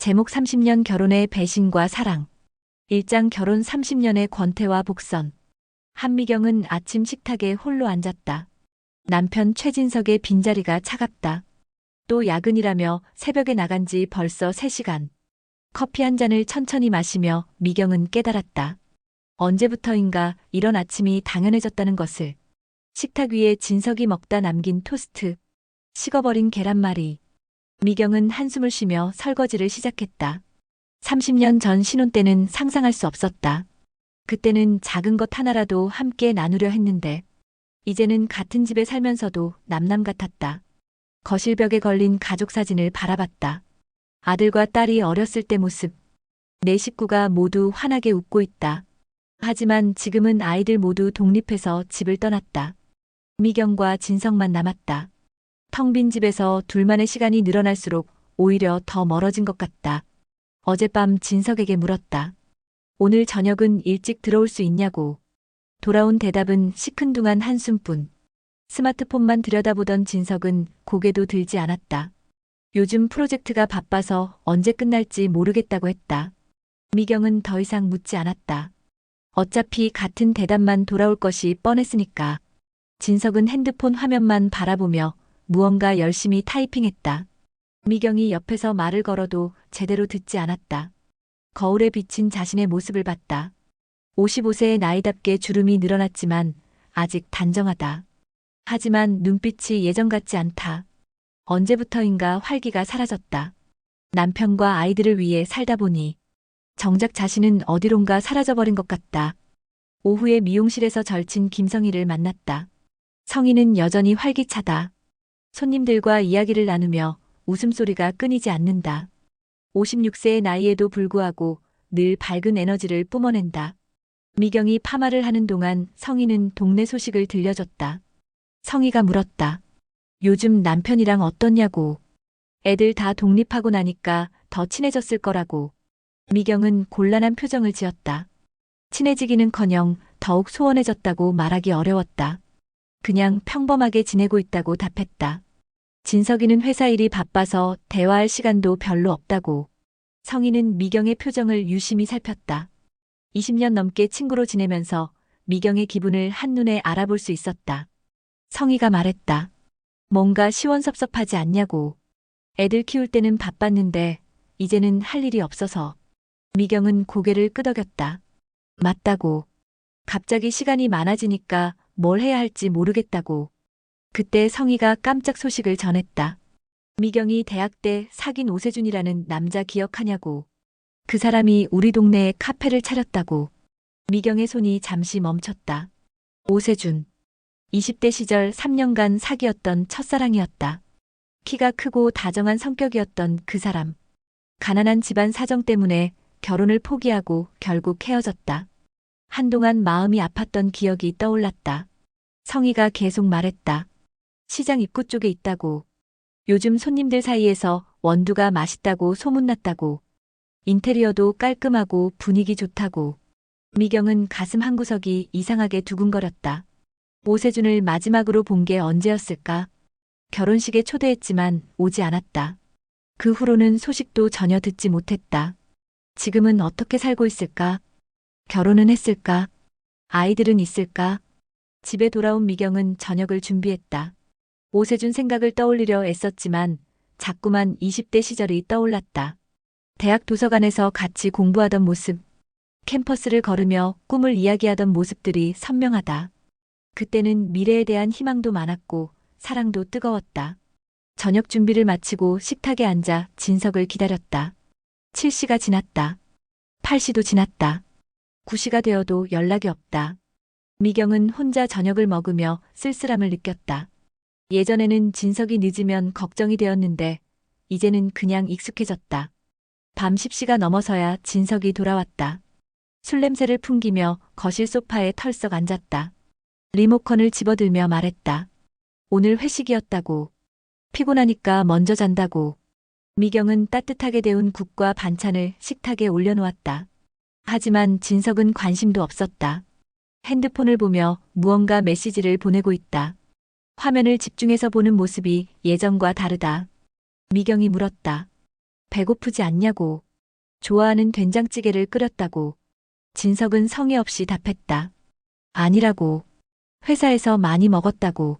제목 30년 결혼의 배신과 사랑. 1장 결혼 30년의 권태와 복선. 한미경은 아침 식탁에 홀로 앉았다. 남편 최진석의 빈자리가 차갑다. 또 야근이라며 새벽에 나간 지 벌써 3시간. 커피 한 잔을 천천히 마시며 미경은 깨달았다. 언제부터인가 이런 아침이 당연해졌다는 것을. 식탁 위에 진석이 먹다 남긴 토스트, 식어버린 계란말이. 미경은 한숨을 쉬며 설거지를 시작했다. 30년 전 신혼 때는 상상할 수 없었다. 그때는 작은 것 하나라도 함께 나누려 했는데, 이제는 같은 집에 살면서도 남남 같았다. 거실벽에 걸린 가족 사진을 바라봤다. 아들과 딸이 어렸을 때 모습. 네 식구가 모두 환하게 웃고 있다. 하지만 지금은 아이들 모두 독립해서 집을 떠났다. 미경과 진석만 남았다. 텅 빈 집에서 둘만의 시간이 늘어날수록 오히려 더 멀어진 것 같다. 어젯밤 진석에게 물었다. 오늘 저녁은 일찍 들어올 수 있냐고. 돌아온 대답은 시큰둥한 한숨뿐. 스마트폰만 들여다보던 진석은 고개도 들지 않았다. 요즘 프로젝트가 바빠서 언제 끝날지 모르겠다고 했다. 미경은 더 이상 묻지 않았다. 어차피 같은 대답만 돌아올 것이 뻔했으니까. 진석은 핸드폰 화면만 바라보며 무언가 열심히 타이핑했다. 미경이 옆에서 말을 걸어도 제대로 듣지 않았다. 거울에 비친 자신의 모습을 봤다. 55세의 나이답게 주름이 늘어났지만 아직 단정하다. 하지만 눈빛이 예전 같지 않다. 언제부터인가 활기가 사라졌다. 남편과 아이들을 위해 살다 보니 정작 자신은 어디론가 사라져버린 것 같다. 오후에 미용실에서 절친 김성희를 만났다. 성희는 여전히 활기차다. 손님들과 이야기를 나누며 웃음소리가 끊이지 않는다. 56세의 나이에도 불구하고 늘 밝은 에너지를 뿜어낸다. 미경이 파마를 하는 동안 성희는 동네 소식을 들려줬다. 성희가 물었다. 요즘 남편이랑 어떻냐고. 애들 다 독립하고 나니까 더 친해졌을 거라고. 미경은 곤란한 표정을 지었다. 친해지기는커녕 더욱 소원해졌다고 말하기 어려웠다. 그냥 평범하게 지내고 있다고 답했다. 진석이는 회사 일이 바빠서 대화할 시간도 별로 없다고. 성희는 미경의 표정을 유심히 살폈다. 20년 넘게 친구로 지내면서 미경의 기분을 한눈에 알아볼 수 있었다. 성희가 말했다. 뭔가 시원섭섭하지 않냐고. 애들 키울 때는 바빴는데 이제는 할 일이 없어서. 미경은 고개를 끄덕였다. 맞다고. 갑자기 시간이 많아지니까 뭘 해야 할지 모르겠다고. 그때 성희가 깜짝 소식을 전했다. 미경이 대학 때 사귄 오세준이라는 남자 기억하냐고. 그 사람이 우리 동네에 카페를 차렸다고. 미경의 손이 잠시 멈췄다. 오세준. 20대 시절 3년간 사귀었던 첫사랑이었다. 키가 크고 다정한 성격이었던 그 사람. 가난한 집안 사정 때문에 결혼을 포기하고 결국 헤어졌다. 한동안 마음이 아팠던 기억이 떠올랐다. 성희가 계속 말했다. 시장 입구 쪽에 있다고. 요즘 손님들 사이에서 원두가 맛있다고 소문났다고. 인테리어도 깔끔하고 분위기 좋다고. 미경은 가슴 한구석이 이상하게 두근거렸다. 오세준을 마지막으로 본 게 언제였을까? 결혼식에 초대했지만 오지 않았다. 그 후로는 소식도 전혀 듣지 못했다. 지금은 어떻게 살고 있을까? 결혼은 했을까? 아이들은 있을까? 집에 돌아온 미경은 저녁을 준비했다. 오세준 생각을 떠올리려 애썼지만 자꾸만 20대 시절이 떠올랐다. 대학 도서관에서 같이 공부하던 모습, 캠퍼스를 걸으며 꿈을 이야기하던 모습들이 선명하다. 그때는 미래에 대한 희망도 많았고 사랑도 뜨거웠다. 저녁 준비를 마치고 식탁에 앉아 진석을 기다렸다. 7시가 지났다. 8시도 지났다. 9시가 되어도 연락이 없다. 미경은 혼자 저녁을 먹으며 쓸쓸함을 느꼈다. 예전에는 진석이 늦으면 걱정이 되었는데 이제는 그냥 익숙해졌다. 밤 10시가 넘어서야 진석이 돌아왔다. 술 냄새를 풍기며 거실 소파에 털썩 앉았다. 리모컨을 집어들며 말했다. 오늘 회식이었다고. 피곤하니까 먼저 잔다고. 미경은 따뜻하게 데운 국과 반찬을 식탁에 올려놓았다. 하지만 진석은 관심도 없었다. 핸드폰을 보며 무언가 메시지를 보내고 있다. 화면을 집중해서 보는 모습이 예전과 다르다. 미경이 물었다. 배고프지 않냐고. 좋아하는 된장찌개를 끓였다고. 진석은 성의 없이 답했다. 아니라고. 회사에서 많이 먹었다고.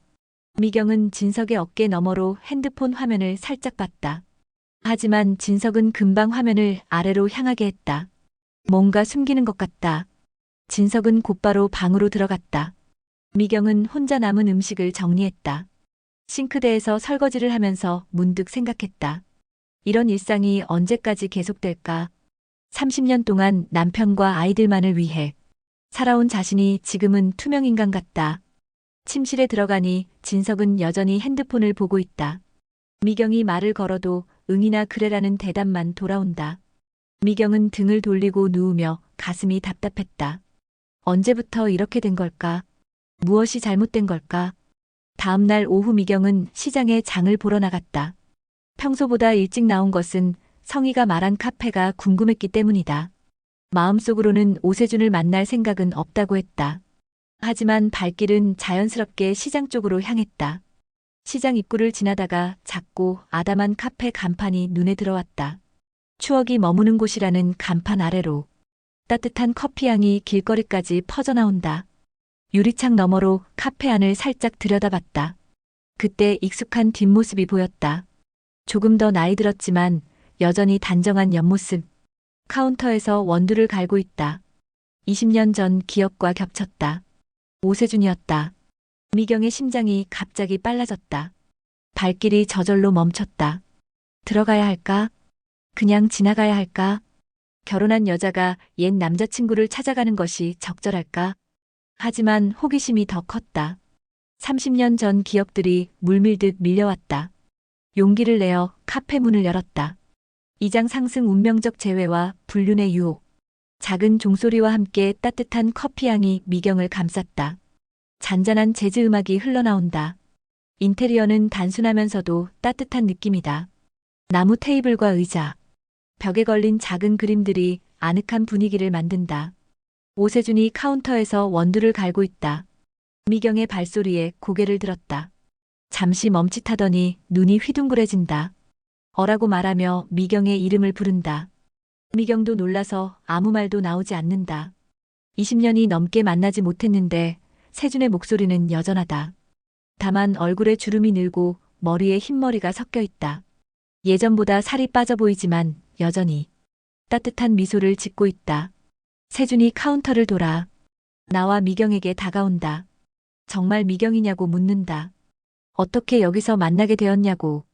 미경은 진석의 어깨 너머로 핸드폰 화면을 살짝 봤다. 하지만 진석은 금방 화면을 아래로 향하게 했다. 뭔가 숨기는 것 같다. 진석은 곧바로 방으로 들어갔다. 미경은 혼자 남은 음식을 정리했다. 싱크대에서 설거지를 하면서 문득 생각했다. 이런 일상이 언제까지 계속될까? 30년 동안 남편과 아이들만을 위해 살아온 자신이 지금은 투명인간 같다. 침실에 들어가니 진석은 여전히 핸드폰을 보고 있다. 미경이 말을 걸어도 응이나 그래라는 대답만 돌아온다. 미경은 등을 돌리고 누우며 가슴이 답답했다. 언제부터 이렇게 된 걸까? 무엇이 잘못된 걸까? 다음 날 오후 미경은 시장에 장을 보러 나갔다. 평소보다 일찍 나온 것은 성희가 말한 카페가 궁금했기 때문이다. 마음속으로는 오세준을 만날 생각은 없다고 했다. 하지만 발길은 자연스럽게 시장 쪽으로 향했다. 시장 입구를 지나다가 작고 아담한 카페 간판이 눈에 들어왔다. 추억이 머무는 곳이라는 간판 아래로 따뜻한 커피향이 길거리까지 퍼져나온다. 유리창 너머로 카페 안을 살짝 들여다봤다. 그때 익숙한 뒷모습이 보였다. 조금 더 나이 들었지만 여전히 단정한 옆모습. 카운터에서 원두를 갈고 있다. 20년 전 기억과 겹쳤다. 오세준이었다. 미경의 심장이 갑자기 빨라졌다. 발길이 저절로 멈췄다. 들어가야 할까? 그냥 지나가야 할까? 결혼한 여자가 옛 남자친구를 찾아가는 것이 적절할까? 하지만 호기심이 더 컸다. 30년 전 기억들이 물밀듯 밀려왔다. 용기를 내어 카페 문을 열었다. 이장 상승 운명적 재회와 불륜의 유혹. 작은 종소리와 함께 따뜻한 커피향이 미경을 감쌌다. 잔잔한 재즈 음악이 흘러나온다. 인테리어는 단순하면서도 따뜻한 느낌이다. 나무 테이블과 의자, 벽에 걸린 작은 그림들이 아늑한 분위기를 만든다. 오세준이 카운터에서 원두를 갈고 있다. 미경의 발소리에 고개를 들었다. 잠시 멈칫하더니 눈이 휘둥그레진다. 어라고 말하며 미경의 이름을 부른다. 미경도 놀라서 아무 말도 나오지 않는다. 20년이 넘게 만나지 못했는데 세준의 목소리는 여전하다. 다만 얼굴에 주름이 늘고 머리에 흰머리가 섞여 있다. 예전보다 살이 빠져 보이지만 여전히 따뜻한 미소를 짓고 있다. 세준이 카운터를 돌아 나와 미경에게 다가온다. 정말 미경이냐고 묻는다. 어떻게 여기서 만나게 되었냐고.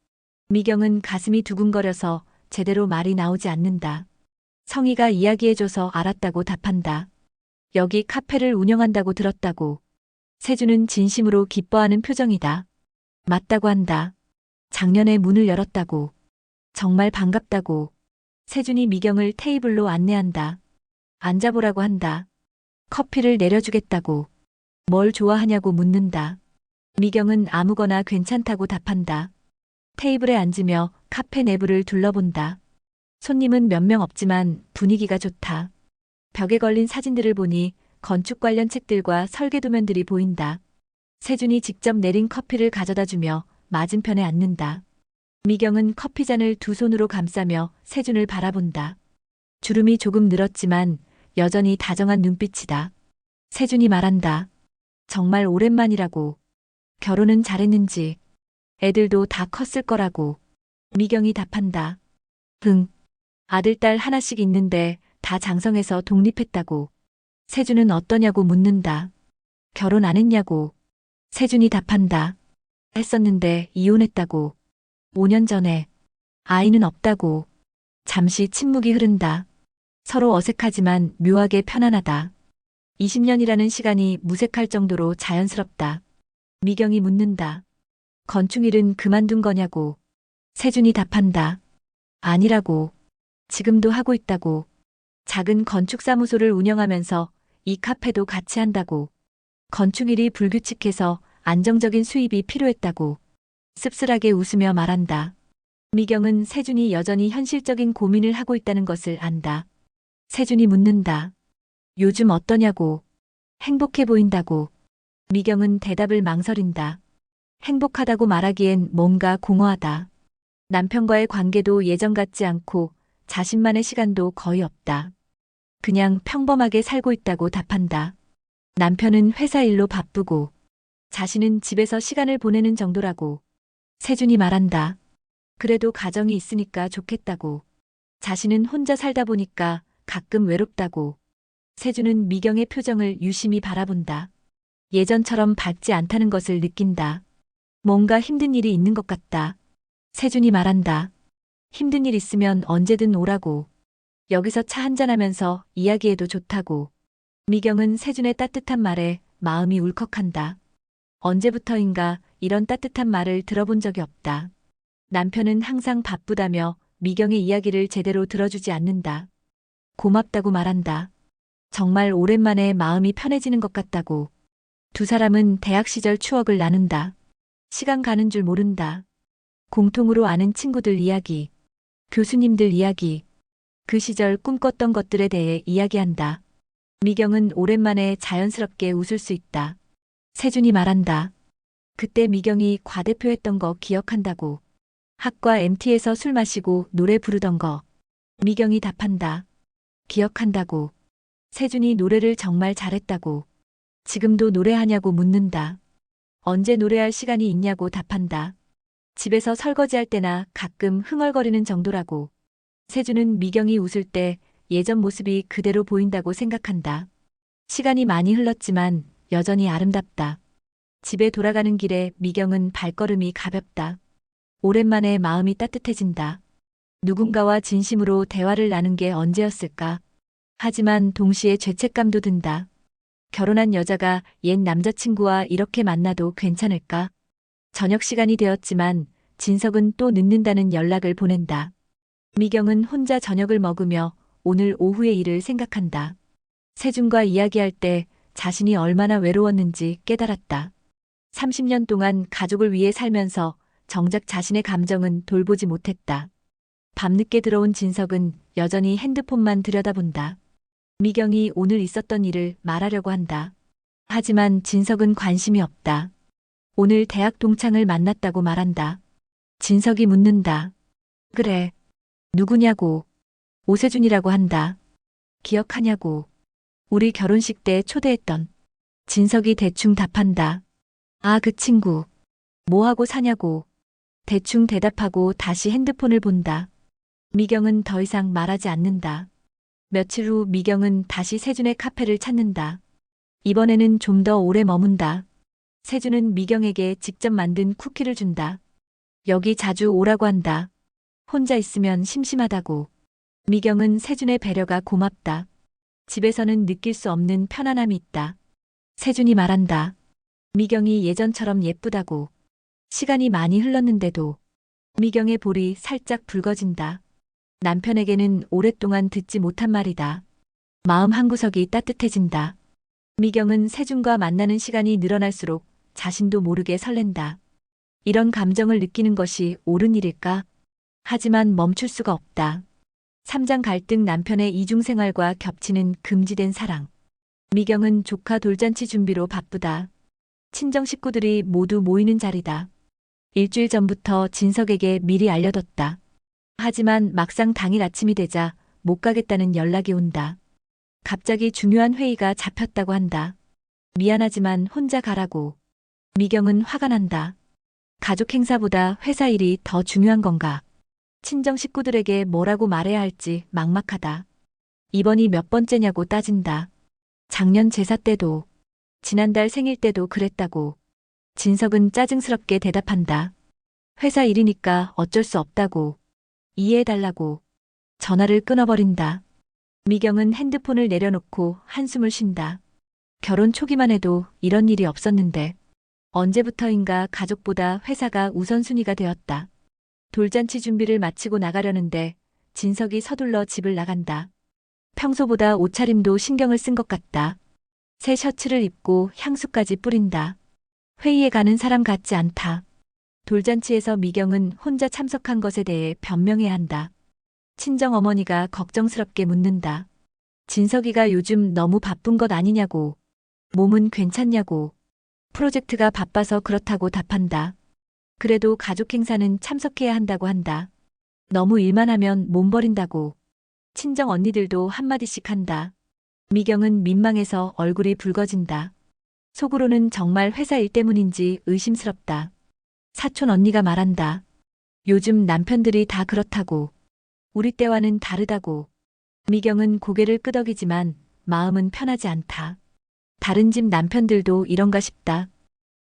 미경은 가슴이 두근거려서 제대로 말이 나오지 않는다. 성희가 이야기해줘서 알았다고 답한다. 여기 카페를 운영한다고 들었다고. 세준은 진심으로 기뻐하는 표정이다. 맞다고 한다. 작년에 문을 열었다고. 정말 반갑다고. 세준이 미경을 테이블로 안내한다. 앉아보라고 한다. 커피를 내려주겠다고. 뭘 좋아하냐고 묻는다. 미경은 아무거나 괜찮다고 답한다. 테이블에 앉으며 카페 내부를 둘러본다. 손님은 몇 명 없지만 분위기가 좋다. 벽에 걸린 사진들을 보니 건축 관련 책들과 설계 도면들이 보인다. 세준이 직접 내린 커피를 가져다 주며 맞은편에 앉는다. 미경은 커피잔을 두 손으로 감싸며 세준을 바라본다. 주름이 조금 늘었지만 여전히 다정한 눈빛이다. 세준이 말한다. 정말 오랜만이라고. 결혼은 잘했는지. 애들도 다 컸을 거라고. 미경이 답한다. 응. 아들, 딸 하나씩 있는데 다 장성해서 독립했다고. 세준은 어떠냐고 묻는다. 결혼 안 했냐고. 세준이 답한다. 했었는데 이혼했다고. 5년 전에. 아이는 없다고. 잠시 침묵이 흐른다. 서로 어색하지만 묘하게 편안하다. 20년이라는 시간이 무색할 정도로 자연스럽다. 미경이 묻는다. 건축일은 그만둔 거냐고. 세준이 답한다. 아니라고. 지금도 하고 있다고. 작은 건축사무소를 운영하면서 이 카페도 같이 한다고. 건축일이 불규칙해서 안정적인 수입이 필요했다고. 씁쓸하게 웃으며 말한다. 미경은 세준이 여전히 현실적인 고민을 하고 있다는 것을 안다. 세준이 묻는다. 요즘 어떠냐고. 행복해 보인다고. 미경은 대답을 망설인다. 행복하다고 말하기엔 뭔가 공허하다. 남편과의 관계도 예전 같지 않고 자신만의 시간도 거의 없다. 그냥 평범하게 살고 있다고 답한다. 남편은 회사 일로 바쁘고 자신은 집에서 시간을 보내는 정도라고. 세준이 말한다. 그래도 가정이 있으니까 좋겠다고. 자신은 혼자 살다 보니까 가끔 외롭다고. 세준은 미경의 표정을 유심히 바라본다. 예전처럼 밝지 않다는 것을 느낀다. 뭔가 힘든 일이 있는 것 같다. 세준이 말한다. 힘든 일 있으면 언제든 오라고. 여기서 차 한잔하면서 이야기해도 좋다고. 미경은 세준의 따뜻한 말에 마음이 울컥한다. 언제부터인가 이런 따뜻한 말을 들어본 적이 없다. 남편은 항상 바쁘다며 미경의 이야기를 제대로 들어주지 않는다. 고맙다고 말한다. 정말 오랜만에 마음이 편해지는 것 같다고. 두 사람은 대학 시절 추억을 나눈다. 시간 가는 줄 모른다. 공통으로 아는 친구들 이야기, 교수님들 이야기, 그 시절 꿈꿨던 것들에 대해 이야기한다. 미경은 오랜만에 자연스럽게 웃을 수 있다. 세준이 말한다. 그때 미경이 과대표했던 거 기억한다고. 학과 MT에서 술 마시고 노래 부르던 거. 미경이 답한다. 기억한다고. 세준이 노래를 정말 잘했다고. 지금도 노래하냐고 묻는다. 언제 노래할 시간이 있냐고 답한다. 집에서 설거지할 때나 가끔 흥얼거리는 정도라고. 세준은 미경이 웃을 때 예전 모습이 그대로 보인다고 생각한다. 시간이 많이 흘렀지만 여전히 아름답다. 집에 돌아가는 길에 미경은 발걸음이 가볍다. 오랜만에 마음이 따뜻해진다. 누군가와 진심으로 대화를 나눈 게 언제였을까? 하지만 동시에 죄책감도 든다. 결혼한 여자가 옛 남자친구와 이렇게 만나도 괜찮을까? 저녁 시간이 되었지만 진석은 또 늦는다는 연락을 보낸다. 미경은 혼자 저녁을 먹으며 오늘 오후의 일을 생각한다. 세준과 이야기할 때 자신이 얼마나 외로웠는지 깨달았다. 30년 동안 가족을 위해 살면서 정작 자신의 감정은 돌보지 못했다. 밤늦게 들어온 진석은 여전히 핸드폰만 들여다본다. 미경이 오늘 있었던 일을 말하려고 한다. 하지만 진석은 관심이 없다. 오늘 대학 동창을 만났다고 말한다. 진석이 묻는다. 그래. 누구냐고. 오세준이라고 한다. 기억하냐고. 우리 결혼식 때 초대했던. 진석이 대충 답한다. 아, 그 친구. 뭐하고 사냐고. 대충 대답하고 다시 핸드폰을 본다. 미경은 더 이상 말하지 않는다. 며칠 후 미경은 다시 세준의 카페를 찾는다. 이번에는 좀 더 오래 머문다. 세준은 미경에게 직접 만든 쿠키를 준다. 여기 자주 오라고 한다. 혼자 있으면 심심하다고. 미경은 세준의 배려가 고맙다. 집에서는 느낄 수 없는 편안함이 있다. 세준이 말한다. 미경이 예전처럼 예쁘다고. 시간이 많이 흘렀는데도 미경의 볼이 살짝 붉어진다. 남편에게는 오랫동안 듣지 못한 말이다. 마음 한구석이 따뜻해진다. 미경은 세준과 만나는 시간이 늘어날수록 자신도 모르게 설렌다. 이런 감정을 느끼는 것이 옳은 일일까? 하지만 멈출 수가 없다. 3장 갈등 남편의 이중생활과 겹치는 금지된 사랑. 미경은 조카 돌잔치 준비로 바쁘다. 친정 식구들이 모두 모이는 자리다. 일주일 전부터 진석에게 미리 알려뒀다. 하지만 막상 당일 아침이 되자 못 가겠다는 연락이 온다. 갑자기 중요한 회의가 잡혔다고 한다. 미안하지만 혼자 가라고. 미경은 화가 난다. 가족 행사보다 회사 일이 더 중요한 건가? 친정 식구들에게 뭐라고 말해야 할지 막막하다. 이번이 몇 번째냐고 따진다. 작년 제사 때도, 지난달 생일 때도 그랬다고. 진석은 짜증스럽게 대답한다. 회사 일이니까 어쩔 수 없다고. 이해해달라고. 전화를 끊어버린다. 미경은 핸드폰을 내려놓고 한숨을 쉰다. 결혼 초기만 해도 이런 일이 없었는데 언제부터인가 가족보다 회사가 우선순위가 되었다. 돌잔치 준비를 마치고 나가려는데 진석이 서둘러 집을 나간다. 평소보다 옷차림도 신경을 쓴 것 같다. 새 셔츠를 입고 향수까지 뿌린다. 회의에 가는 사람 같지 않다. 돌잔치에서 미경은 혼자 참석한 것에 대해 변명해야 한다. 친정어머니가 걱정스럽게 묻는다. 진석이가 요즘 너무 바쁜 것 아니냐고. 몸은 괜찮냐고. 프로젝트가 바빠서 그렇다고 답한다. 그래도 가족 행사는 참석해야 한다고 한다. 너무 일만 하면 몸 버린다고. 친정 언니들도 한마디씩 한다. 미경은 민망해서 얼굴이 붉어진다. 속으로는 정말 회사 일 때문인지 의심스럽다. 사촌 언니가 말한다. 요즘 남편들이 다 그렇다고. 우리 때와는 다르다고. 미경은 고개를 끄덕이지만 마음은 편하지 않다. 다른 집 남편들도 이런가 싶다.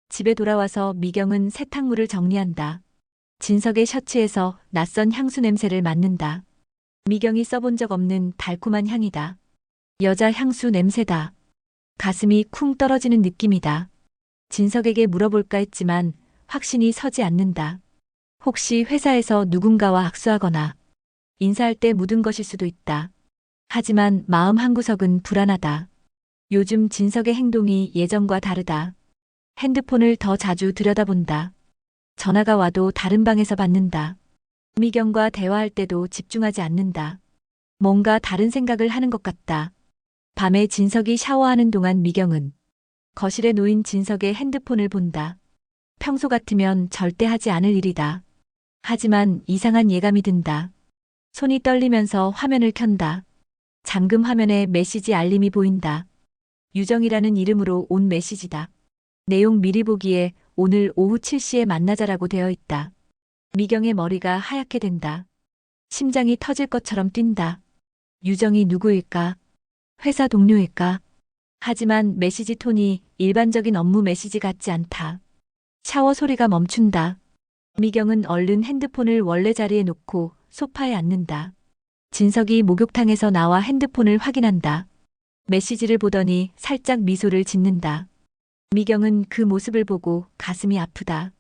집에 돌아와서 미경은 세탁물을 정리한다. 진석의 셔츠에서 낯선 향수 냄새를 맡는다. 미경이 써본 적 없는 달콤한 향이다. 여자 향수 냄새다. 가슴이 쿵 떨어지는 느낌이다. 진석에게 물어볼까 했지만 확신이 서지 않는다. 혹시 회사에서 누군가와 악수하거나 인사할 때 묻은 것일 수도 있다. 하지만 마음 한구석은 불안하다. 요즘 진석의 행동이 예전과 다르다. 핸드폰을 더 자주 들여다본다. 전화가 와도 다른 방에서 받는다. 미경과 대화할 때도 집중하지 않는다. 뭔가 다른 생각을 하는 것 같다. 밤에 진석이 샤워하는 동안 미경은 거실에 놓인 진석의 핸드폰을 본다. 평소 같으면 절대 하지 않을 일이다. 하지만 이상한 예감이 든다. 손이 떨리면서 화면을 켠다. 잠금 화면에 메시지 알림이 보인다. 유정이라는 이름으로 온 메시지다. 내용 미리 보기에 오늘 오후 7시에 만나자라고 되어 있다. 미경의 머리가 하얗게 된다. 심장이 터질 것처럼 뛴다. 유정이 누구일까? 회사 동료일까? 하지만 메시지 톤이 일반적인 업무 메시지 같지 않다. 샤워 소리가 멈춘다. 미경은 얼른 핸드폰을 원래 자리에 놓고 소파에 앉는다. 진석이 목욕탕에서 나와 핸드폰을 확인한다. 메시지를 보더니 살짝 미소를 짓는다. 미경은 그 모습을 보고 가슴이 아프다.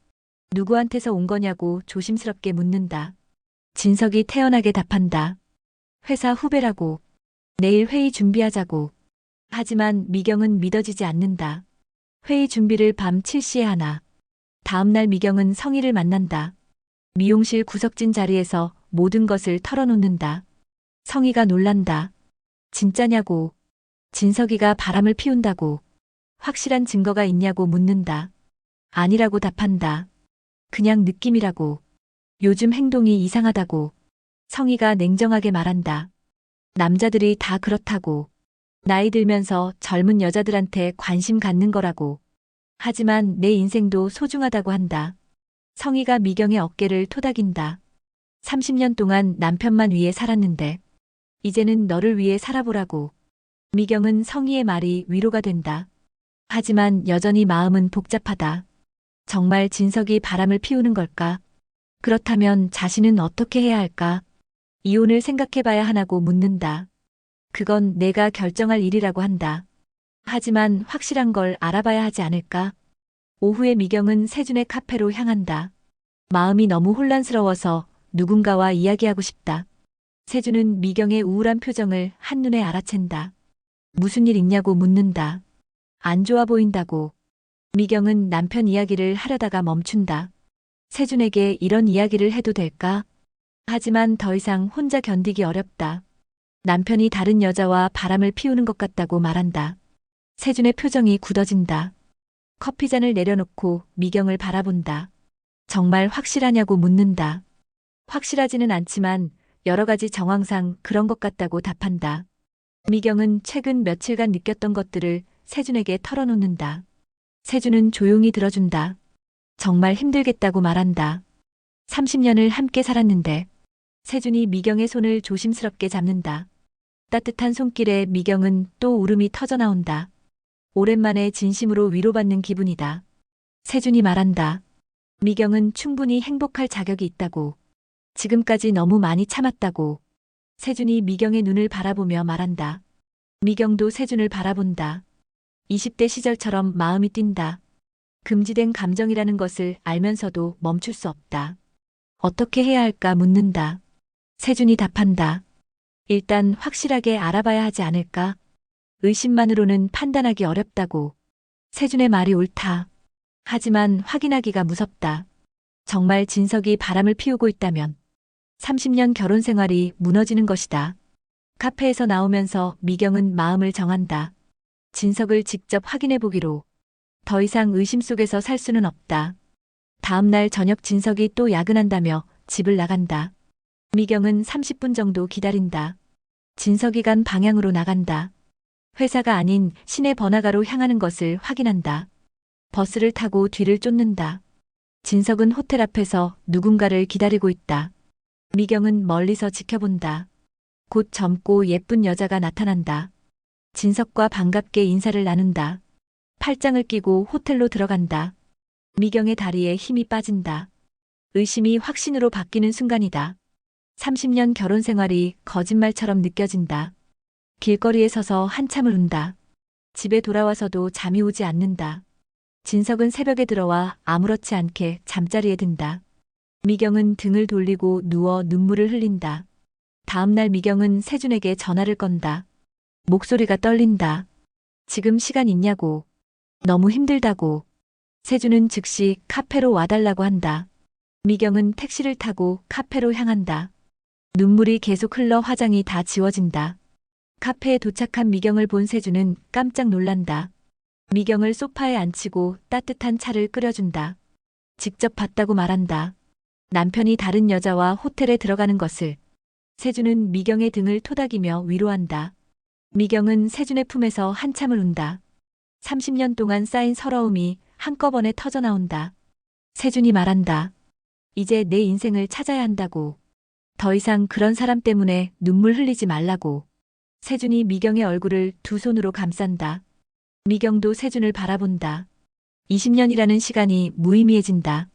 누구한테서 온 거냐고 조심스럽게 묻는다. 진석이 태연하게 답한다. 회사 후배라고. 내일 회의 준비하자고. 하지만 미경은 믿어지지 않는다. 회의 준비를 밤 7시에 하나. 다음날 미경은 성희를 만난다. 미용실 구석진 자리에서 모든 것을 털어놓는다. 성희가 놀란다. 진짜냐고. 진석이가 바람을 피운다고. 확실한 증거가 있냐고 묻는다. 아니라고 답한다. 그냥 느낌이라고. 요즘 행동이 이상하다고. 성희가 냉정하게 말한다. 남자들이 다 그렇다고. 나이 들면서 젊은 여자들한테 관심 갖는 거라고. 하지만 내 인생도 소중하다고 한다. 성희가 미경의 어깨를 토닥인다. 30년 동안 남편만 위해 살았는데 이제는 너를 위해 살아보라고. 미경은 성희의 말이 위로가 된다. 하지만 여전히 마음은 복잡하다. 정말 진석이 바람을 피우는 걸까? 그렇다면 자신은 어떻게 해야 할까? 이혼을 생각해봐야 하나고 묻는다. 그건 내가 결정할 일이라고 한다. 하지만 확실한 걸 알아봐야 하지 않을까? 오후에 미경은 세준의 카페로 향한다. 마음이 너무 혼란스러워서 누군가와 이야기하고 싶다. 세준은 미경의 우울한 표정을 한눈에 알아챈다. 무슨 일 있냐고 묻는다. 안 좋아 보인다고. 미경은 남편 이야기를 하려다가 멈춘다. 세준에게 이런 이야기를 해도 될까? 하지만 더 이상 혼자 견디기 어렵다. 남편이 다른 여자와 바람을 피우는 것 같다고 말한다. 세준의 표정이 굳어진다. 커피잔을 내려놓고 미경을 바라본다. 정말 확실하냐고 묻는다. 확실하지는 않지만 여러 가지 정황상 그런 것 같다고 답한다. 미경은 최근 며칠간 느꼈던 것들을 세준에게 털어놓는다. 세준은 조용히 들어준다. 정말 힘들겠다고 말한다. 30년을 함께 살았는데. 세준이 미경의 손을 조심스럽게 잡는다. 따뜻한 손길에 미경은 또 울음이 터져나온다. 오랜만에 진심으로 위로받는 기분이다. 세준이 말한다. 미경은 충분히 행복할 자격이 있다고. 지금까지 너무 많이 참았다고. 세준이 미경의 눈을 바라보며 말한다. 미경도 세준을 바라본다. 20대 시절처럼 마음이 뛴다. 금지된 감정이라는 것을 알면서도 멈출 수 없다. 어떻게 해야 할까 묻는다. 세준이 답한다. 일단 확실하게 알아봐야 하지 않을까? 의심만으로는 판단하기 어렵다고. 세준의 말이 옳다. 하지만 확인하기가 무섭다. 정말 진석이 바람을 피우고 있다면 30년 결혼 생활이 무너지는 것이다. 카페에서 나오면서 미경은 마음을 정한다. 진석을 직접 확인해 보기로. 더 이상 의심 속에서 살 수는 없다. 다음 날 저녁 진석이 또 야근한다며 집을 나간다. 미경은 30분 정도 기다린다. 진석이 간 방향으로 나간다. 회사가 아닌 시내 번화가로 향하는 것을 확인한다. 버스를 타고 뒤를 쫓는다. 진석은 호텔 앞에서 누군가를 기다리고 있다. 미경은 멀리서 지켜본다. 곧 젊고 예쁜 여자가 나타난다. 진석과 반갑게 인사를 나눈다. 팔짱을 끼고 호텔로 들어간다. 미경의 다리에 힘이 빠진다. 의심이 확신으로 바뀌는 순간이다. 30년 결혼 생활이 거짓말처럼 느껴진다. 길거리에 서서 한참을 운다. 집에 돌아와서도 잠이 오지 않는다. 진석은 새벽에 들어와 아무렇지 않게 잠자리에 든다. 미경은 등을 돌리고 누워 눈물을 흘린다. 다음 날 미경은 세준에게 전화를 건다. 목소리가 떨린다. 지금 시간 있냐고. 너무 힘들다고. 세준은 즉시 카페로 와달라고 한다. 미경은 택시를 타고 카페로 향한다. 눈물이 계속 흘러 화장이 다 지워진다. 카페에 도착한 미경을 본 세준은 깜짝 놀란다. 미경을 소파에 앉히고 따뜻한 차를 끓여준다. 직접 봤다고 말한다. 남편이 다른 여자와 호텔에 들어가는 것을. 세준은 미경의 등을 토닥이며 위로한다. 미경은 세준의 품에서 한참을 운다. 30년 동안 쌓인 서러움이 한꺼번에 터져나온다. 세준이 말한다. 이제 내 인생을 찾아야 한다고. 더 이상 그런 사람 때문에 눈물 흘리지 말라고. 세준이 미경의 얼굴을 두 손으로 감싼다. 미경도 세준을 바라본다. 20년이라는 시간이 무의미해진다.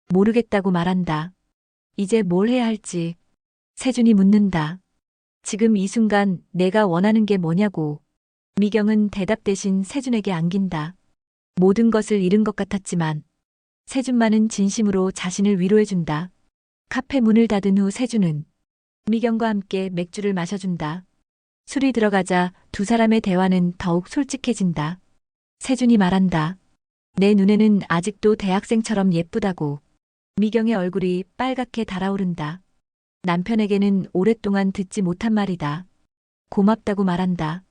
모르겠다고 말한다. 이제 뭘 해야 할지. 세준이 묻는다. 지금 이 순간 내가 원하는 게 뭐냐고. 미경은 대답 대신 세준에게 안긴다. 모든 것을 잃은 것 같았지만 세준만은 진심으로 자신을 위로해준다. 카페 문을 닫은 후 세준은 미경과 함께 맥주를 마셔준다. 술이 들어가자 두 사람의 대화는 더욱 솔직해진다. 세준이 말한다. 내 눈에는 아직도 대학생처럼 예쁘다고. 미경의 얼굴이 빨갛게 달아오른다. 남편에게는 오랫동안 듣지 못한 말이다. 고맙다고 말한다.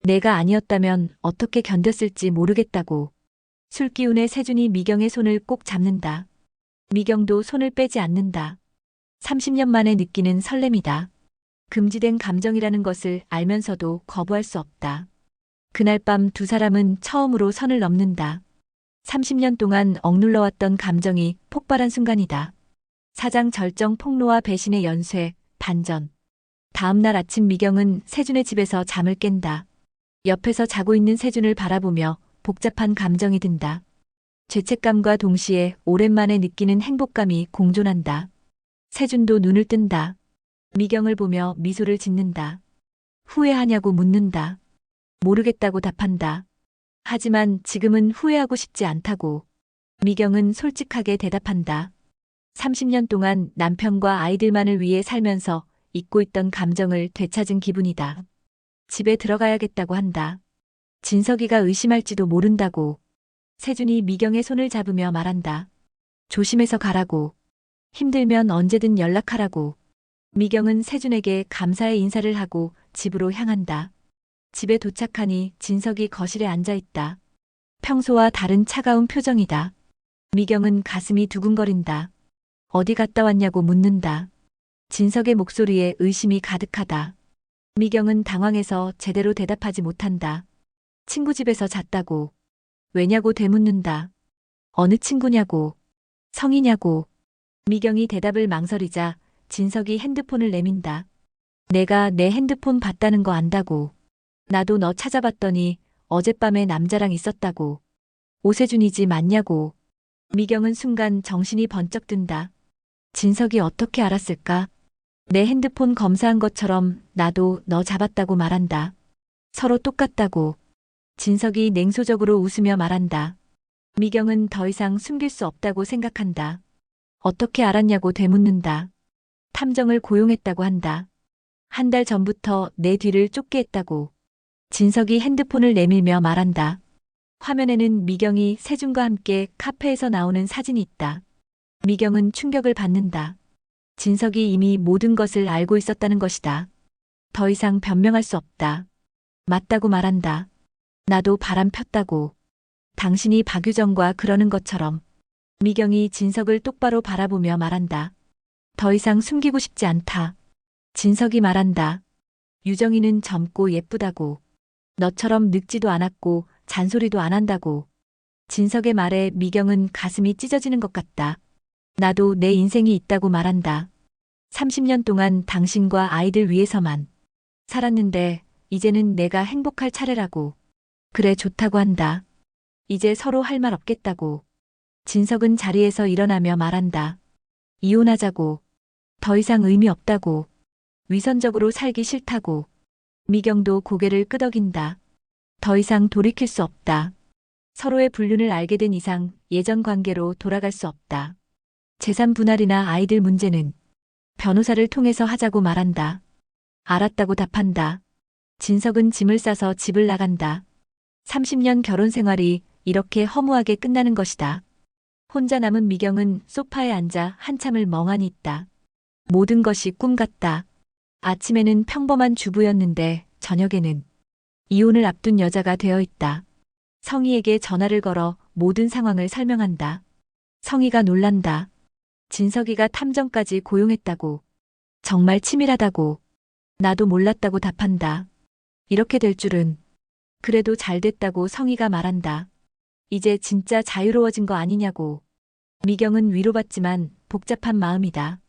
내가 아니었다면 어떻게 견뎠을지 모르겠다고. 술 기운에 세준이 미경의 손을 꼭 잡는다. 미경도 손을 빼지 않는다. 30년 만에 느끼는 설렘이다. 금지된 감정이라는 것을 알면서도 거부할 수 없다. 그날 밤 두 사람은 처음으로 선을 넘는다. 30년 동안 억눌러왔던 감정이 폭발한 순간이다. 사장 절정 폭로와 배신의 연쇄, 반전. 다음 날 아침 미경은 세준의 집에서 잠을 깬다. 옆에서 자고 있는 세준을 바라보며 복잡한 감정이 든다. 죄책감과 동시에 오랜만에 느끼는 행복감이 공존한다. 세준도 눈을 뜬다. 미경을 보며 미소를 짓는다. 후회하냐고 묻는다. 모르겠다고 답한다. 하지만 지금은 후회하고 싶지 않다고. 미경은 솔직하게 대답한다. 30년 동안 남편과 아이들만을 위해 살면서 잊고 있던 감정을 되찾은 기분이다. 집에 들어가야겠다고 한다. 진석이가 의심할지도 모른다고. 세준이 미경의 손을 잡으며 말한다. 조심해서 가라고. 힘들면 언제든 연락하라고. 미경은 세준에게 감사의 인사를 하고 집으로 향한다. 집에 도착하니 진석이 거실에 앉아 있다. 평소와 다른 차가운 표정이다. 미경은 가슴이 두근거린다. 어디 갔다 왔냐고 묻는다. 진석의 목소리에 의심이 가득하다. 미경은 당황해서 제대로 대답하지 못한다. 친구 집에서 잤다고. 왜냐고 되묻는다. 어느 친구냐고. 성이냐고. 미경이 대답을 망설이자 진석이 핸드폰을 내민다. 내가 내 핸드폰 봤다는 거 안다고. 나도 너 찾아봤더니 어젯밤에 남자랑 있었다고. 오세준이지 맞냐고. 미경은 순간 정신이 번쩍 든다. 진석이 어떻게 알았을까? 내 핸드폰 검사한 것처럼 나도 너 잡았다고 말한다. 서로 똑같다고. 진석이 냉소적으로 웃으며 말한다. 미경은 더 이상 숨길 수 없다고 생각한다. 어떻게 알았냐고 되묻는다. 탐정을 고용했다고 한다. 한 달 전부터 내 뒤를 쫓게 했다고. 진석이 핸드폰을 내밀며 말한다. 화면에는 미경이 세준과 함께 카페에서 나오는 사진이 있다. 미경은 충격을 받는다. 진석이 이미 모든 것을 알고 있었다는 것이다. 더 이상 변명할 수 없다. 맞다고 말한다. 나도 바람 폈다고. 당신이 박유정과 그러는 것처럼. 미경이 진석을 똑바로 바라보며 말한다. 더 이상 숨기고 싶지 않다. 진석이 말한다. 유정이는 젊고 예쁘다고. 너처럼 늙지도 않았고 잔소리도 안 한다고. 진석의 말에 미경은 가슴이 찢어지는 것 같다. 나도 내 인생이 있다고 말한다. 30년 동안 당신과 아이들 위해서만 살았는데 이제는 내가 행복할 차례라고. 그래 좋다고 한다. 이제 서로 할 말 없겠다고. 진석은 자리에서 일어나며 말한다. 이혼하자고. 더 이상 의미 없다고. 위선적으로 살기 싫다고. 미경도 고개를 끄덕인다. 더 이상 돌이킬 수 없다. 서로의 불륜을 알게 된 이상 예전 관계로 돌아갈 수 없다. 재산 분할이나 아이들 문제는 변호사를 통해서 하자고 말한다. 알았다고 답한다. 진석은 짐을 싸서 집을 나간다. 30년 결혼 생활이 이렇게 허무하게 끝나는 것이다. 혼자 남은 미경은 소파에 앉아 한참을 멍하니 있다. 모든 것이 꿈 같다. 아침에는 평범한 주부였는데 저녁에는 이혼을 앞둔 여자가 되어 있다. 성희에게 전화를 걸어 모든 상황을 설명한다. 성희가 놀란다. 진석이가 탐정까지 고용했다고. 정말 치밀하다고. 나도 몰랐다고 답한다. 이렇게 될 줄은. 그래도 잘 됐다고 성희가 말한다. 이제 진짜 자유로워진 거 아니냐고. 미경은 위로받지만 복잡한 마음이다.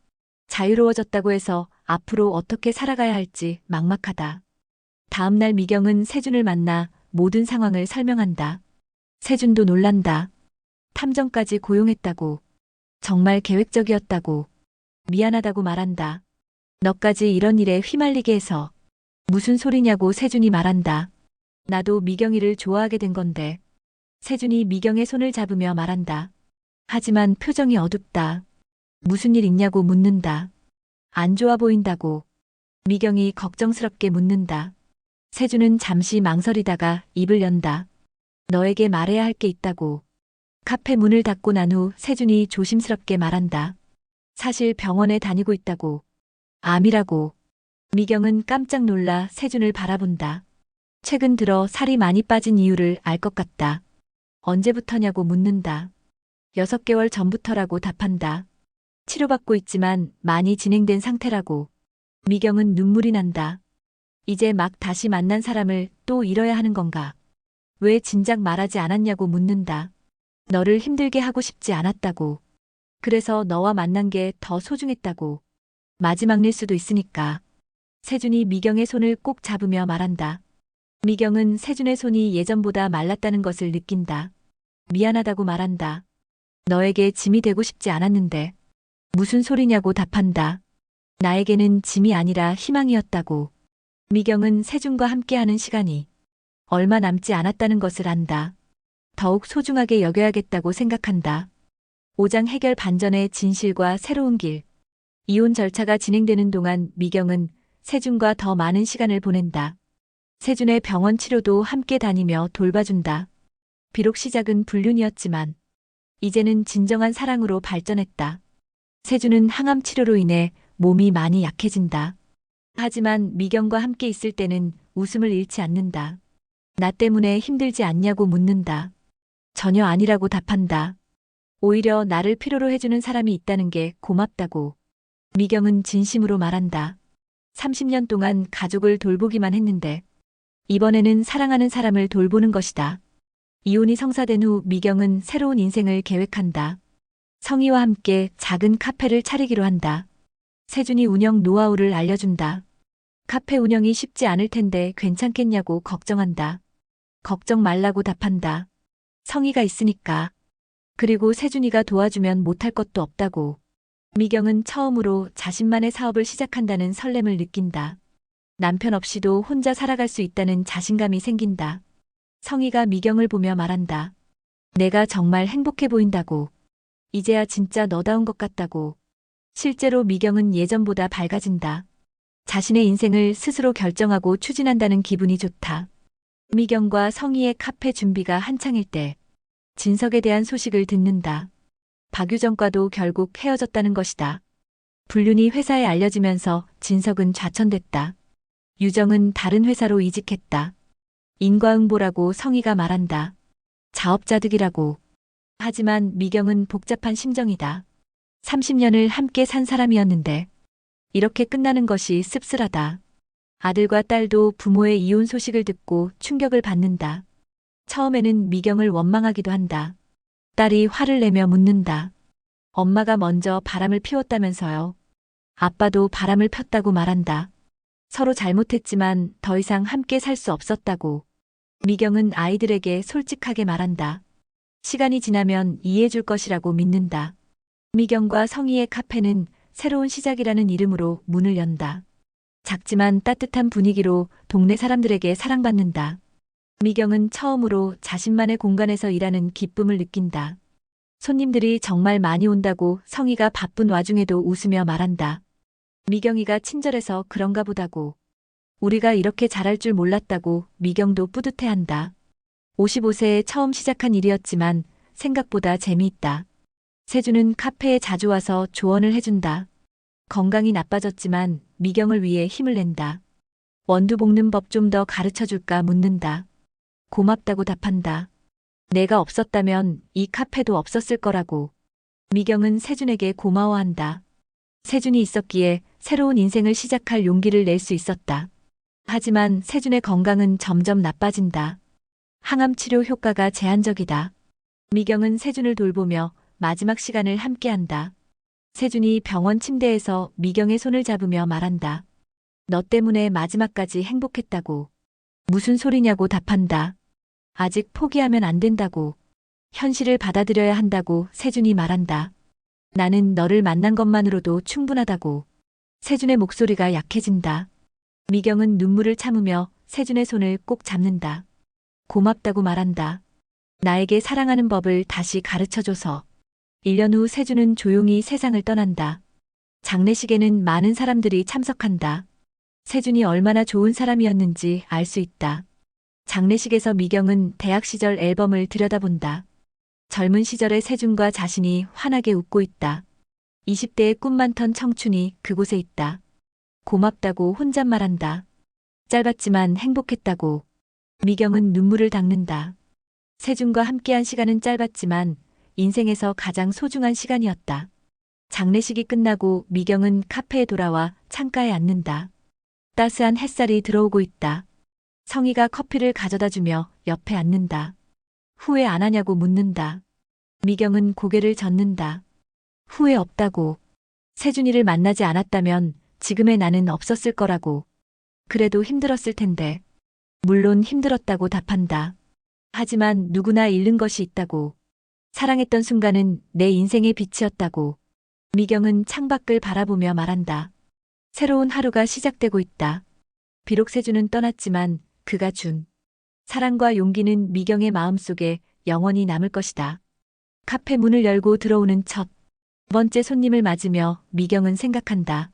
자유로워졌다고 해서 앞으로 어떻게 살아가야 할지 막막하다. 다음 날 미경은 세준을 만나 모든 상황을 설명한다. 세준도 놀란다. 탐정까지 고용했다고. 정말 계획적이었다고. 미안하다고 말한다. 너까지 이런 일에 휘말리게 해서. 무슨 소리냐고 세준이 말한다. 나도 미경이를 좋아하게 된 건데. 세준이 미경의 손을 잡으며 말한다. 하지만 표정이 어둡다. 무슨 일 있냐고 묻는다. 안 좋아 보인다고. 미경이 걱정스럽게 묻는다. 세준은 잠시 망설이다가 입을 연다. 너에게 말해야 할 게 있다고. 카페 문을 닫고 난 후 세준이 조심스럽게 말한다. 사실 병원에 다니고 있다고. 암이라고. 미경은 깜짝 놀라 세준을 바라본다. 최근 들어 살이 많이 빠진 이유를 알 것 같다. 언제부터냐고 묻는다. 6개월 전부터라고 답한다. 치료받고 있지만 많이 진행된 상태라고. 미경은 눈물이 난다. 이제 막 다시 만난 사람을 또 잃어야 하는 건가? 왜 진작 말하지 않았냐고 묻는다. 너를 힘들게 하고 싶지 않았다고. 그래서 너와 만난 게 더 소중했다고. 마지막일 수도 있으니까. 세준이 미경의 손을 꼭 잡으며 말한다. 미경은 세준의 손이 예전보다 말랐다는 것을 느낀다. 미안하다고 말한다. 너에게 짐이 되고 싶지 않았는데. 무슨 소리냐고 답한다. 나에게는 짐이 아니라 희망이었다고. 미경은 세준과 함께하는 시간이 얼마 남지 않았다는 것을 안다. 더욱 소중하게 여겨야겠다고 생각한다. 5장 해결 반전의 진실과 새로운 길. 이혼 절차가 진행되는 동안 미경은 세준과 더 많은 시간을 보낸다. 세준의 병원 치료도 함께 다니며 돌봐준다. 비록 시작은 불륜이었지만 이제는 진정한 사랑으로 발전했다. 세준은 항암 치료로 인해 몸이 많이 약해진다. 하지만 미경과 함께 있을 때는 웃음을 잃지 않는다. 나 때문에 힘들지 않냐고 묻는다. 전혀 아니라고 답한다. 오히려 나를 필요로 해주는 사람이 있다는 게 고맙다고. 미경은 진심으로 말한다. 30년 동안 가족을 돌보기만 했는데 이번에는 사랑하는 사람을 돌보는 것이다. 이혼이 성사된 후 미경은 새로운 인생을 계획한다. 성희와 함께 작은 카페를 차리기로 한다. 세준이 운영 노하우를 알려준다. 카페 운영이 쉽지 않을 텐데 괜찮겠냐고 걱정한다. 걱정 말라고 답한다. 성희가 있으니까. 그리고 세준이가 도와주면 못할 것도 없다고. 미경은 처음으로 자신만의 사업을 시작한다는 설렘을 느낀다. 남편 없이도 혼자 살아갈 수 있다는 자신감이 생긴다. 성희가 미경을 보며 말한다. 내가 정말 행복해 보인다고. 이제야 진짜 너다운 것 같다고. 실제로 미경은 예전보다 밝아진다. 자신의 인생을 스스로 결정하고 추진한다는 기분이 좋다. 미경과 성희의 카페 준비가 한창일 때 진석에 대한 소식을 듣는다. 박유정과도 결국 헤어졌다는 것이다. 불륜이 회사에 알려지면서 진석은 좌천됐다. 유정은 다른 회사로 이직했다. 인과응보라고 성희가 말한다. 자업자득이라고. 하지만 미경은 복잡한 심정이다. 30년을 함께 산 사람이었는데 이렇게 끝나는 것이 씁쓸하다. 아들과 딸도 부모의 이혼 소식을 듣고 충격을 받는다. 처음에는 미경을 원망하기도 한다. 딸이 화를 내며 묻는다. 엄마가 먼저 바람을 피웠다면서요. 아빠도 바람을 폈다고 말한다. 서로 잘못했지만 더 이상 함께 살 수 없었다고. 미경은 아이들에게 솔직하게 말한다. 시간이 지나면 이해해줄 것이라고 믿는다. 미경과 성희의 카페는 새로운 시작이라는 이름으로 문을 연다. 작지만 따뜻한 분위기로 동네 사람들에게 사랑받는다. 미경은 처음으로 자신만의 공간에서 일하는 기쁨을 느낀다. 손님들이 정말 많이 온다고 성희가 바쁜 와중에도 웃으며 말한다. 미경이가 친절해서 그런가 보다고. 우리가 이렇게 잘할 줄 몰랐다고 미경도 뿌듯해한다. 55세에 처음 시작한 일이었지만 생각보다 재미있다. 세주는 카페에 자주 와서 조언을 해준다. 건강이 나빠졌지만 미경을 위해 힘을 낸다. 원두 볶는 법 좀 더 가르쳐줄까 묻는다. 고맙다고 답한다. 내가 없었다면 이 카페도 없었을 거라고. 미경은 세준에게 고마워한다. 세준이 있었기에 새로운 인생을 시작할 용기를 낼 수 있었다. 하지만 세준의 건강은 점점 나빠진다. 항암 치료 효과가 제한적이다. 미경은 세준을 돌보며 마지막 시간을 함께한다. 세준이 병원 침대에서 미경의 손을 잡으며 말한다. 너 때문에 마지막까지 행복했다고. 무슨 소리냐고 답한다. 아직 포기하면 안 된다고. 현실을 받아들여야 한다고 세준이 말한다. 나는 너를 만난 것만으로도 충분하다고. 세준의 목소리가 약해진다. 미경은 눈물을 참으며 세준의 손을 꼭 잡는다. 고맙다고 말한다. 나에게 사랑하는 법을 다시 가르쳐줘서. 1년 후 세준은 조용히 세상을 떠난다. 장례식에는 많은 사람들이 참석한다. 세준이 얼마나 좋은 사람이었는지 알 수 있다. 장례식에서 미경은 대학 시절 앨범을 들여다본다. 젊은 시절의 세준과 자신이 환하게 웃고 있다. 20대의 꿈 많던 청춘이 그곳에 있다. 고맙다고 혼잣말한다. 짧았지만 행복했다고. 미경은 눈물을 닦는다. 세준과 함께한 시간은 짧았지만 인생에서 가장 소중한 시간이었다. 장례식이 끝나고 미경은 카페에 돌아와 창가에 앉는다. 따스한 햇살이 들어오고 있다. 성희가 커피를 가져다 주며 옆에 앉는다. 후회 안 하냐고 묻는다. 미경은 고개를 젓는다. 후회 없다고. 세준이를 만나지 않았다면 지금의 나는 없었을 거라고. 그래도 힘들었을 텐데. 물론 힘들었다고 답한다. 하지만 누구나 잃는 것이 있다고. 사랑했던 순간은 내 인생의 빛이었다고. 미경은 창밖을 바라보며 말한다. 새로운 하루가 시작되고 있다. 비록 세준은 떠났지만 그가 준 사랑과 용기는 미경의 마음속에 영원히 남을 것이다. 카페 문을 열고 들어오는 첫 번째 손님을 맞으며 미경은 생각한다.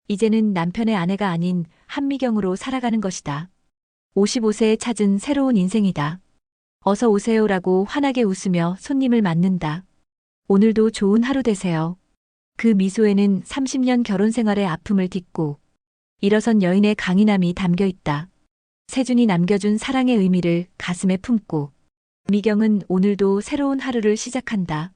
이제는 남편의 아내가 아닌 한미경으로 살아가는 것이다. 55세에 찾은 새로운 인생이다. 어서 오세요라고 환하게 웃으며 손님을 맞는다. 오늘도 좋은 하루 되세요. 그 미소에는 30년 결혼 생활의 아픔을 딛고 일어선 여인의 강인함이 담겨 있다. 세준이 남겨준 사랑의 의미를 가슴에 품고 미경은 오늘도 새로운 하루를 시작한다.